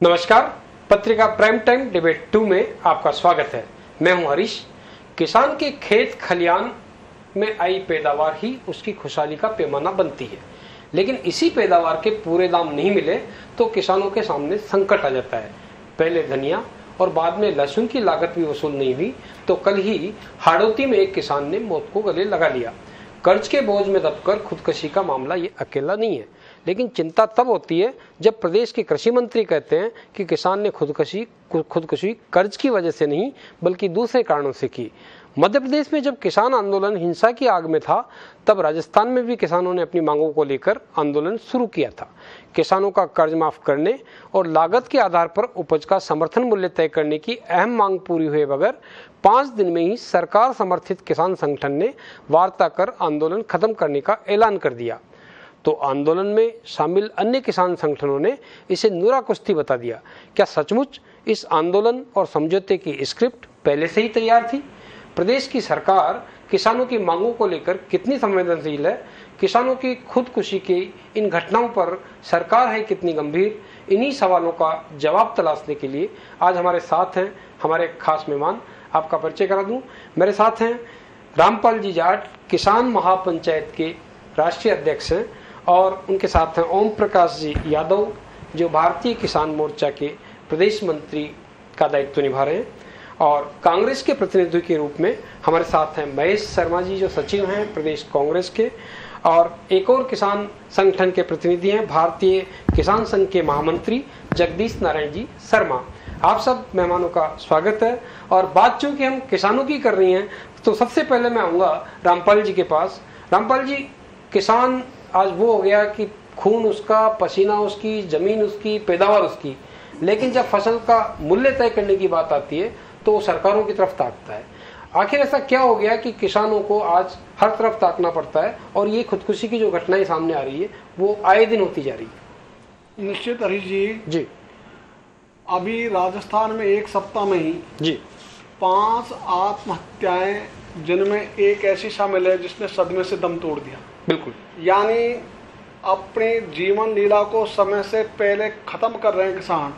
नमस्कार, पत्रिका prime time debate 2 में आपका स्वागत है। मैं हूं हरीश। किसान के खेत खलियान में आई पैदावार ही उसकी खुशहाली का पैमाना बनती है, लेकिन इसी पैदावार के पूरे दाम नहीं मिले तो किसानों के सामने संकट आ जाता है। पहले धनिया और बाद में लहसुन की लागत भी वसूल नहीं हुई तो कल ही हाड़ौती में एक किसान ने मौत को गले लगा लिया। कर्ज के बोझ में दबकर खुदकुशी का मामला ये अकेला नहीं है, लेकिन चिंता तब होती है जब प्रदेश के कृषि मंत्री कहते हैं कि किसान ने खुदकुशी कर्ज की वजह से नहीं बल्कि दूसरे कारणों से की। मध्य प्रदेश में जब किसान आंदोलन हिंसा की आग में था, तब राजस्थान में भी किसानों ने अपनी मांगों को लेकर आंदोलन शुरू किया था। किसानों का कर्ज माफ करने और लागत के आधार पर उपज का समर्थन मूल्य तय करने की अहम मांग पूरी हुए बगैर 5 दिन में ही सरकार समर्थित किसान संगठन ने वार्ता कर आंदोलन खत्म करने का ऐलान कर दिया। तो आंदोलन में शामिल अन्य किसान संगठनों ने इसे नुरा कुश्ती बता दिया। क्या सचमुच इस आंदोलन और समझौते की स्क्रिप्ट पहले से ही तैयार थी? प्रदेश की सरकार किसानों की मांगों को लेकर कितनी संवेदनशील है? किसानों की खुदकुशी की इन घटनाओं पर सरकार है कितनी गंभीर? इन्हीं सवालों का जवाब तलाशने के लिए आज हमारे साथ हैं हमारे खास मेहमान। आपका परिचय करा दूं, मेरे साथ हैं रामपाल जी जाट, किसान महापंचायत के राष्ट्रीय अध्यक्ष हैं, और उनके साथ हैं ओम प्रकाश जी यादव, जो भारतीय किसान मोर्चा के प्रदेश मंत्री का दायित्व निभा रहे हैं, और कांग्रेस के प्रतिनिधि के रूप में हमारे साथ हैं महेश शर्मा जी, जो सचिव हैं प्रदेश कांग्रेस के, और एक और किसान संगठन के प्रतिनिधि हैं भारतीय किसान संघ के महामंत्री जगदीश नारायण जी शर्मा। आप सब मेहमानों का स्वागत है। और बात चूंकि हम किसानों की कर रही हैं, तो सबसे पहले मैं आऊंगा रामपाल जी के पास। रामपाल जी, किसान आज वो हो गया कि खून उसका, पसीना उसकी, जमीन उसकी, पैदावार उसकी, लेकिन जब फसल का मूल्य तय करने की बात आती है तो वो सरकारों की तरफ ताकता है। आखिर ऐसा क्या हो गया कि किसानों को आज हर तरफ ताकना पड़ता है और ये खुदकुशी की जो घटनाएं सामने आ रही है वो आए दिन होती जा रही है? निश्चित हरीश जी जी, अभी राजस्थान में एक सप्ताह में ही जी 5 आत्महत्याएं, जिनमें एक ऐसी शामिल है जिसने सदमे से दम तोड़ दिया। बिल्कुल, यानी अपनी जीवन लीला को समय से पहले खत्म कर रहे हैं किसान,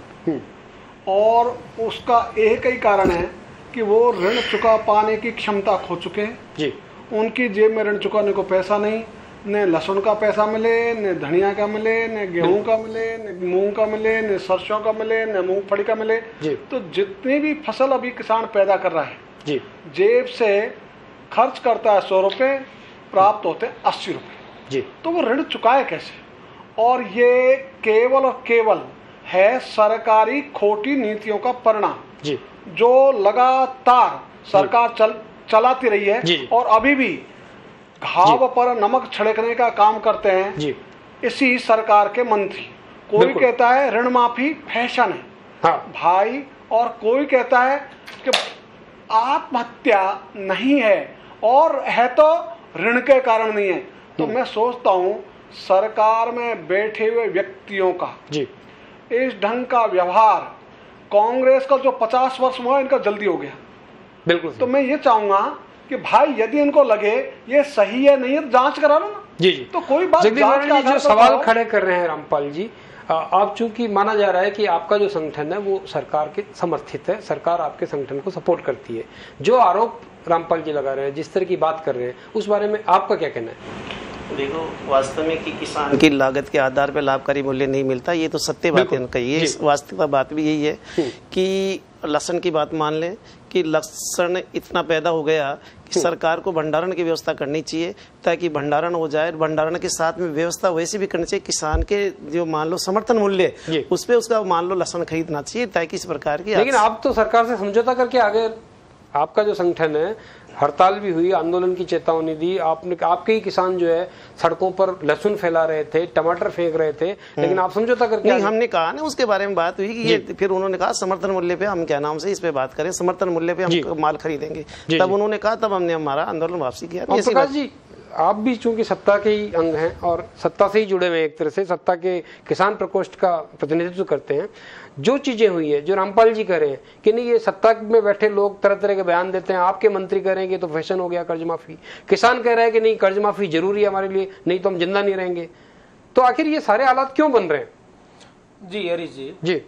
और उसका एक ही कारण है कि वो ऋण चुका पाने की क्षमता खो चुके हैं। जी, उनकी जेब में ऋण चुकाने को पैसा नहीं, न लहसुन का पैसा मिले, न धनिया का मिले, न गेहूं का मिले, न मूंग का मिले, न सरसों का मिले, न मूंगफली का मिले। तो जितनी भी फसल अभी किसान पैदा कर रहा है, जी, जेब से खर्च करता है 100 रुपए, प्राप्त होते हैं 80 रुपए। जी, तो वो ऋण चुकाए कैसे? और ये केवल और केवल है सरकारी खोटी नीतियों का परिणाम, जी, जो लगातार सरकार चलाती रही है। जी, और अभी भी घाव पर नमक छिड़कने का काम करते हैं जी, इसी सरकार के मंत्री। कोई कहता है ऋण माफी फैशन है, हाँ भाई, और कोई कहता है कि आत्महत्या नहीं है, और है तो ऋण के कारण नहीं है। तो मैं सोचता हूं सरकार में बैठे हुए व्यक्तियों का जी, इस ढंग का व्यवहार, कांग्रेस का जो 50 वर्ष हुआ इनका जल्दी हो गया। बिल्कुल। तो मैं ये चाहूंगा कि भाई यदि इनको लगे ये सही है नहीं है तो जांच करा लो ना। जी, जी, तो कोई बात जगदीश जी जो सवाल खड़े कर रहे हैं रामपाल जी, आप चूंकि माना जा रहा है कि आपका जो संगठन है वो सरकार के समर्थित है, सरकार आपके संगठन को सपोर्ट करती है, जो आरोप रामपाल जी लगा रहे हैं, जिस तरह की बात कर रहे हैं, उस बारे में आपका क्या कहना है? देखो, वास्तव में कि किसान की लागत के आधार पर लाभकारी मूल्य नहीं मिलता, ये तो सत्य बात है कही है। वास्तविकता बात भी यही है कि लहसुन की बात मान लें कि लहसुन इतना पैदा हो गया कि सरकार को भंडारण की व्यवस्था करनी चाहिए ताकि भंडारण हो जाए। भंडारण के साथ में व्यवस्था वैसी भी करनी चाहिए, किसान के जो मान लो समर्थन मूल्य उस पर उसका मान लो लहसुन खरीदना चाहिए ताकि इस प्रकार की। लेकिन आप तो सरकार से समझौता करके आगे, आपका जो संगठन है, हड़ताल भी हुई, आंदोलन की चेतावनी दी आपने, आपके ही किसान जो है सड़कों पर लहसुन फैला रहे थे, टमाटर फेंक रहे थे, लेकिन आप समझौता करके नहीं, हमने कहा ना, उसके बारे में बात हुई कि ये फिर उन्होंने कहा समर्थन मूल्य पे हम क्या नाम से इस पे बात करें, समर्थन मूल्य पे हम माल खरीदेंगे। तब उन्होंने कहा, तब हमने हमारा आंदोलन वापसी किया। प्रकाश जी, आप भी चूंकि सत्ता के ही अंग हैं और सत्ता से ही जुड़े हुए, एक तरह से सत्ता के किसान प्रकोष्ठ का प्रतिनिधित्व करते हैं, जो चीजें हुई है, जो रामपाल जी कह रहे हैं कि नहीं, ये सत्ता में बैठे लोग तरह तरह के बयान देते हैं, आपके मंत्री कह रहे हैं कि तो फैशन हो गया कर्ज माफी, किसान कह रहे हैं कि नहीं कर्ज माफी जरूरी है हमारे लिए, नहीं तो हम जिंदा नहीं रहेंगे, तो आखिर ये सारे हालात क्यों बन रहे हैं? जी हरीश जी,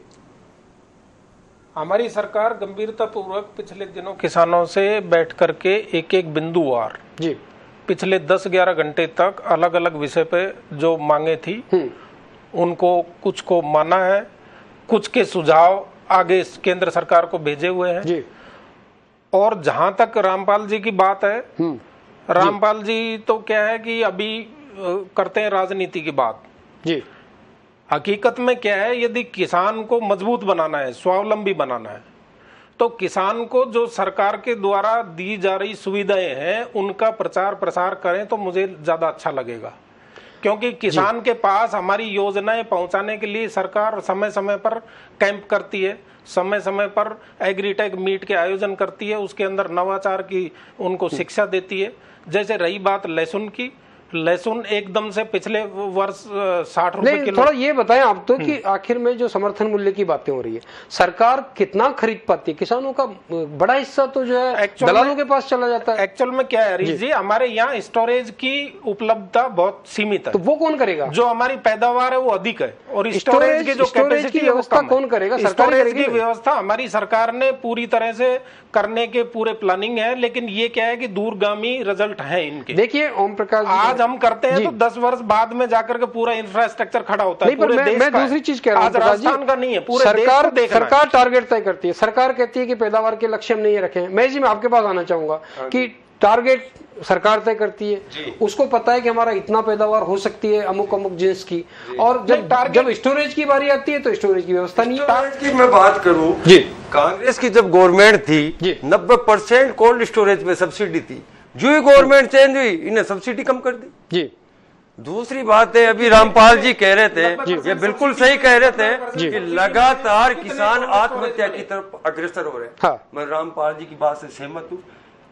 हमारी सरकार गंभीरता पूर्वक पिछले दिनों किसानों से बैठ करके एक एक बिंदुवार जी पिछले 10-11 घंटे तक अलग अलग विषय पे जो मांगे थी उनको कुछ को माना है, कुछ के सुझाव आगे केंद्र सरकार को भेजे हुए हैं जी। और जहां तक रामपाल जी की बात है, रामपाल जी तो क्या है कि अभी करते हैं राजनीति की बात जी। हकीकत में क्या है, यदि किसान को मजबूत बनाना है, स्वावलंबी बनाना है, तो किसान को जो सरकार के द्वारा दी जा रही सुविधाएं हैं उनका प्रचार प्रसार करें तो मुझे ज्यादा अच्छा लगेगा। क्योंकि किसान के पास हमारी योजनाएं पहुंचाने के लिए सरकार समय समय पर कैंप करती है, समय समय पर एग्रीटेक मीट के आयोजन करती है, उसके अंदर नवाचार की उनको शिक्षा देती है। जैसे रही बात लहसुन की, लहसुन एकदम से पिछले वर्ष 60 रुपए किलो। थोड़ा ये बताएं आप तो कि आखिर में जो समर्थन मूल्य की बातें हो रही है, सरकार कितना खरीद पाती है? किसानों का बड़ा हिस्सा तो जो है दलालों के पास चला जाता है। एक्चुअल में क्या है हरीश जी, हमारे यहाँ स्टोरेज की उपलब्धता बहुत सीमित है। तो वो कौन करेगा? जो हमारी पैदावार है वो अधिक है और स्टोरेज की जो कैपेसिटी की व्यवस्था कौन करेगा? स्टोरेज की व्यवस्था हमारी सरकार ने पूरी तरह से करने के पूरे प्लानिंग है, लेकिन ये क्या है कि दूरगामी रिजल्ट है इनके। देखिए ओम प्रकाश, आज हम करते हैं तो 10 वर्ष बाद में जाकर के पूरा इंफ्रास्ट्रक्चर खड़ा होता है। नहीं, पर मैं दूसरी चीज कह रहा हूँ, आज राजस्थान का नहीं है, पूरे सरकार देश को सरकार टारगेट तय करती है। सरकार कहती है कि पैदावार के लक्ष्य हम नहीं रखे। मैं जी मैं आपके पास आना चाहूंगा कि टारगेट सरकार तय करती है, उसको पता है कि हमारा इतना पैदावार हो सकती है अमुक अमुक जिन्स की, और जब स्टोरेज की बारी आती है तो स्टोरेज की व्यवस्था नहीं है। स्टोरेज की मैं बात करूं जी, कांग्रेस की जब गवर्नमेंट थी 90% कोल्ड स्टोरेज में सब्सिडी थी। जो ही गवर्नमेंट चेंज हुई इन्हें सब्सिडी कम कर दी जी। दूसरी बात है, अभी रामपाल जी कह रहे थे, ये बिल्कुल सही कह रहे थे कि लगातार किसान आत्महत्या की तरफ अग्रसर हो रहे हैं। हाँ। मैं रामपाल जी की बात से सहमत हूँ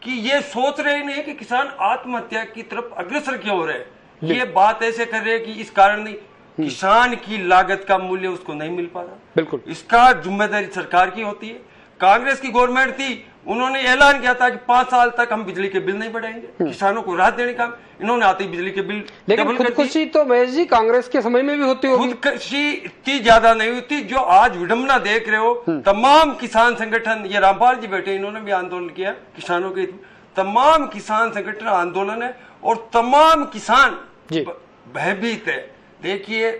कि ये सोच रहे नहीं कि किसान आत्महत्या की तरफ अग्रसर क्यों हो रहे हैं। ये बात ऐसे कर रहे हैं कि इस कारण नहीं, किसान की लागत का मूल्य उसको नहीं मिल पा रहा। बिल्कुल, इसका जिम्मेदारी सरकार की होती है। कांग्रेस की गवर्नमेंट थी, उन्होंने ऐलान किया था कि 5 साल तक हम बिजली के बिल नहीं बढ़ाएंगे, किसानों को राहत देने का। इन्होंने आते ही बिजली के बिल लेकिन खुदकुशी तो महेश जी कांग्रेस के समय में भी होती होगी। खुदकुशी इतनी ज्यादा नहीं होती जो आज विडंबना देख रहे हो। तमाम किसान संगठन, ये रामपाल जी बैठे, इन्होंने भी आंदोलन किया किसानों के, तमाम किसान संगठन आंदोलन है और तमाम किसान भयभीत है। देखिए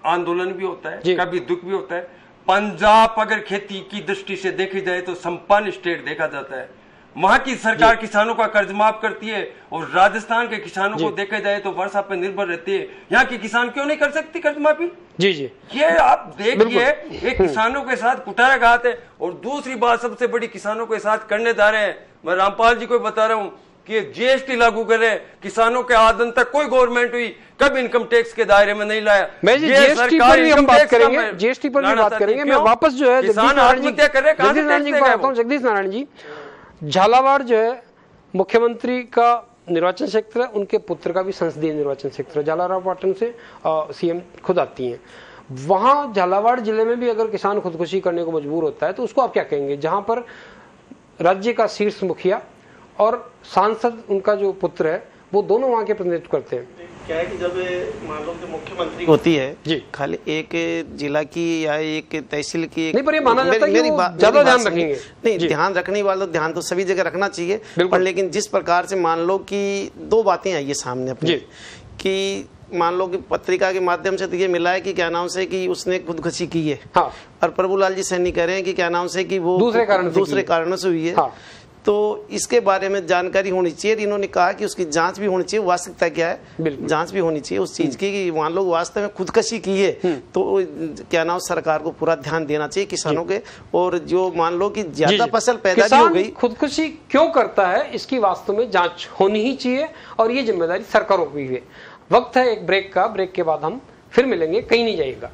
आंदोलन भी होता है, कभी दुख भी होता है। पंजाब अगर खेती की दृष्टि से देखी जाए तो संपन्न स्टेट देखा जाता है, वहां की सरकार किसानों का कर्ज माफ करती है, और राजस्थान के किसानों को देखा जाए तो वर्षा पर निर्भर रहती है। यहाँ के किसान क्यों नहीं कर सकती कर्ज माफी? जी जी, ये आप देखिए, एक किसानों के साथ कुठाराघात है। और दूसरी बात सबसे बड़ी किसानों के साथ करने जा रहे हैं, मैं रामपाल जी को बता रहा हूँ कि जीएसटी लागू करे, किसानों के आदन तक कोई गवर्नमेंट हुई कब इनकम टैक्स के दायरे में नहीं लाया। मैं जीएसटी पर भी हम बात करेंगे, जीएसटी पर भी बात करेंगे। मैं वापस जो है जगदीश नारायण जी को आता हूँ। जगदीश नारायण जी, झालावाड़ जो है मुख्यमंत्री का निर्वाचन क्षेत्र है, उनके पुत्र का भी संसदीय निर्वाचन क्षेत्र है। झालावाड़ पाटन से सीएम खुद आती हैं। वहां झालावाड़ जिले में भी अगर किसान खुदकुशी करने को मजबूर होता है तो उसको आप क्या कहेंगे, जहां पर राज्य का शीर्ष मुखिया और सांसद उनका जो पुत्र है वो दोनों वहाँ के प्रतिनिधित्व करते हैं? क्या है कि जब मान लो कि मुख्यमंत्री होती है जी, खाली एक जिला की या एक तहसील की नहीं, पर ये माना जाता है कि ज्यादा ध्यान रखेंगे। नहीं, ध्यान रखने वाला ध्यान तो सभी जगह रखना चाहिए, पर लेकिन जिस प्रकार से मान लो कि 2 बातें आई है सामने अपने कि मान लो कि पत्रिका के माध्यम से तो ये मिला है कि क्या नाम से कि उसने खुदकुशी की है। हाँ। और प्रभुलाल जी सैनी कह रहे हैं कि क्या नाम से कि वो दूसरे कारणों से हुई है। हाँ। तो इसके बारे में जानकारी होनी चाहिए। इन्होंने कहा कि उसकी जांच भी होनी चाहिए, वास्तविकता क्या है जांच भी होनी चाहिए उस चीज की कि मान लो वास्तव में खुदकुशी की है तो क्या नाम सरकार को पूरा ध्यान देना चाहिए किसानों के। और जो मान लो कि ज्यादा फसल पैदा भी हो गई, खुदकुशी क्यों करता है इसकी वास्तव में जांच होनी ही चाहिए और ये जिम्मेदारी सरकारों की है। वक्त है एक ब्रेक का, ब्रेक के बाद हम फिर मिलेंगे, कहीं नहीं जाइएगा।